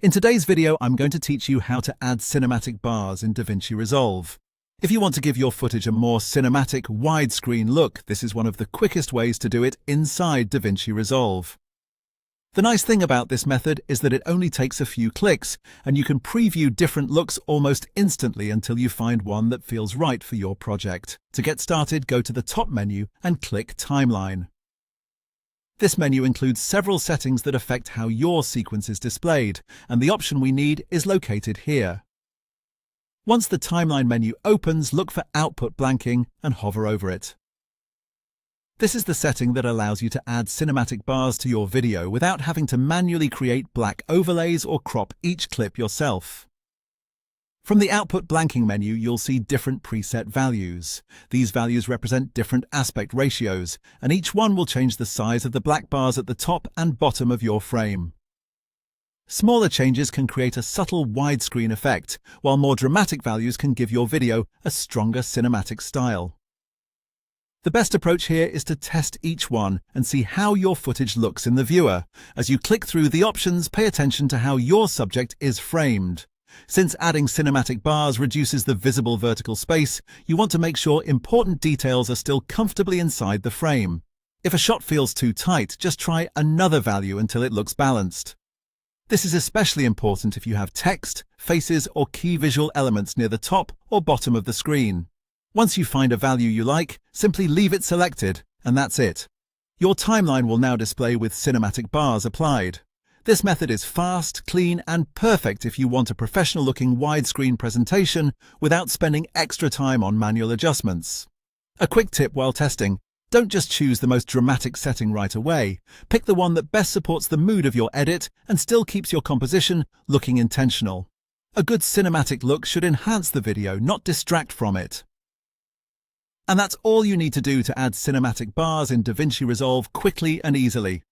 In today's video, I'm going to teach you how to add cinematic bars in DaVinci Resolve. If you want to give your footage a more cinematic, widescreen look, this is one of the quickest ways to do it inside DaVinci Resolve. The nice thing about this method is that it only takes a few clicks, and you can preview different looks almost instantly until you find one that feels right for your project. To get started, go to the top menu and click Timeline. This menu includes several settings that affect how your sequence is displayed, and the option we need is located here. Once the timeline menu opens, look for output blanking and hover over it. This is the setting that allows you to add cinematic bars to your video without having to manually create black overlays or crop each clip yourself. From the output blanking menu, you'll see different preset values. These values represent different aspect ratios, and each one will change the size of the black bars at the top and bottom of your frame. Smaller changes can create a subtle widescreen effect, while more dramatic values can give your video a stronger cinematic style. The best approach here is to test each one and see how your footage looks in the viewer. As you click through the options, pay attention to how your subject is framed. Since adding cinematic bars reduces the visible vertical space, you want to make sure important details are still comfortably inside the frame. If a shot feels too tight, just try another value until it looks balanced. This is especially important if you have text, faces, or key visual elements near the top or bottom of the screen. Once you find a value you like, simply leave it selected, and that's it. Your timeline will now display with cinematic bars applied. This method is fast, clean, and perfect if you want a professional-looking widescreen presentation without spending extra time on manual adjustments. A quick tip while testing: don't just choose the most dramatic setting right away. Pick the one that best supports the mood of your edit and still keeps your composition looking intentional. A good cinematic look should enhance the video, not distract from it. And that's all you need to do to add cinematic bars in DaVinci Resolve quickly and easily.